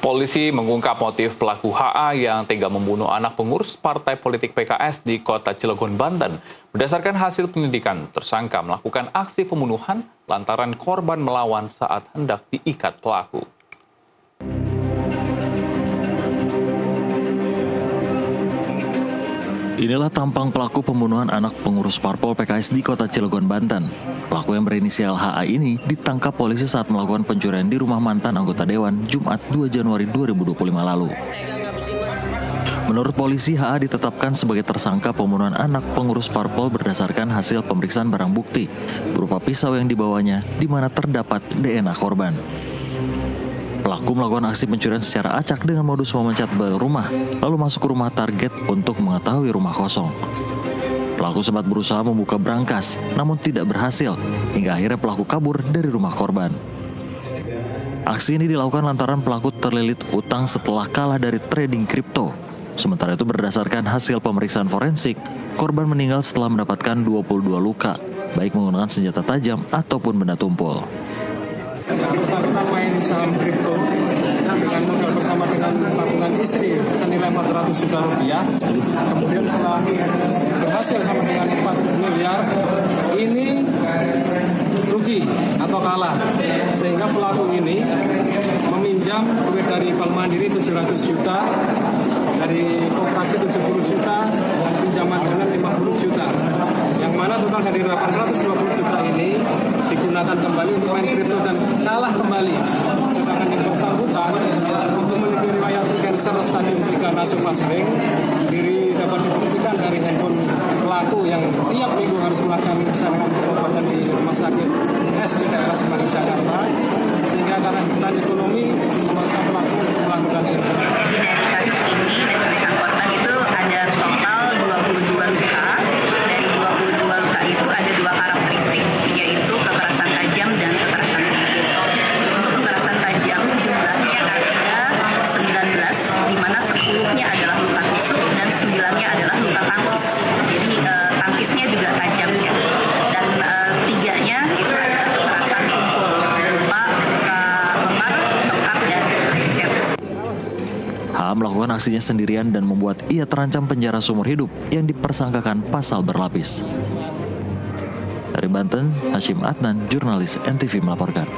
Polisi mengungkap motif pelaku HA yang tega membunuh anak pengurus partai politik PKS di kota Cilegon, Banten. Berdasarkan hasil penyelidikan, tersangka melakukan aksi pembunuhan lantaran korban melawan saat hendak diikat pelaku. Inilah tampang pelaku pembunuhan anak pengurus parpol PKS di kota Cilegon, Banten. Pelaku yang berinisial HA ini ditangkap polisi saat melakukan pencurian di rumah mantan anggota Dewan Jumat 2 Januari 2025 lalu. Menurut polisi, HA ditetapkan sebagai tersangka pembunuhan anak pengurus parpol berdasarkan hasil pemeriksaan barang bukti berupa pisau yang dibawanya di mana terdapat DNA korban. Pelaku melakukan aksi pencurian secara acak dengan modus memencet bel rumah, lalu masuk ke rumah target untuk mengetahui rumah kosong. Pelaku sempat berusaha membuka brankas, namun tidak berhasil, hingga akhirnya pelaku kabur dari rumah korban. Aksi ini dilakukan lantaran pelaku terlilit utang setelah kalah dari trading kripto. Sementara itu berdasarkan hasil pemeriksaan forensik, korban meninggal setelah mendapatkan 22 luka, baik menggunakan senjata tajam ataupun benda tumpul. Bersangkutan main saham kripto dengan modal bersama dengan tabungan istri senilai 400 juta rupiah. Kemudian setelah berhasil sama dengan 4 miliar, ini rugi atau kalah. Sehingga pelaku ini meminjam duit dari Bank Mandiri 700 juta, dari Koperasi 70 juta, dan pinjaman dengan 50 juta. Yang mana total dari 820 juta ini digunakan kembali untuk main kripto dan kalah kembali. Sedangkan yang bersangkutan untuk memiliki riwayat cancer stadium 3 nasofasring, diri dapat dibuktikan dari handphone pelaku yang tiap minggu harus melakukan pesanan pengobatan di rumah sakit S di daerah Semarang, Jakarta, sehingga karena kebutuhan ekonomi memaksa pelaku untuk melakukan ini. Kasus ini dan pemeriksaan korban itu ada total 22 luka. Dari 22 luka itu ada 2 karakteristik, yaitu kekerasan tajam dan kekerasan tubuh. Untuk kekerasan tajam jumlahnya ada 19, di mana 10-nya adalah luka tusuk dan 9-nya adalah luka tangkis. Jadi tangkisnya juga tajam ya. Dan 3-nya itu adalah kekerasan tumpul, berupa luka memar, bengkak, dan lecet. HA melakukan aksinya sendirian dan membuat ia terancam penjara seumur hidup yang dipersangkakan pasal berlapis. Dari Banten, Hashim Adnan, jurnalis NTV melaporkan.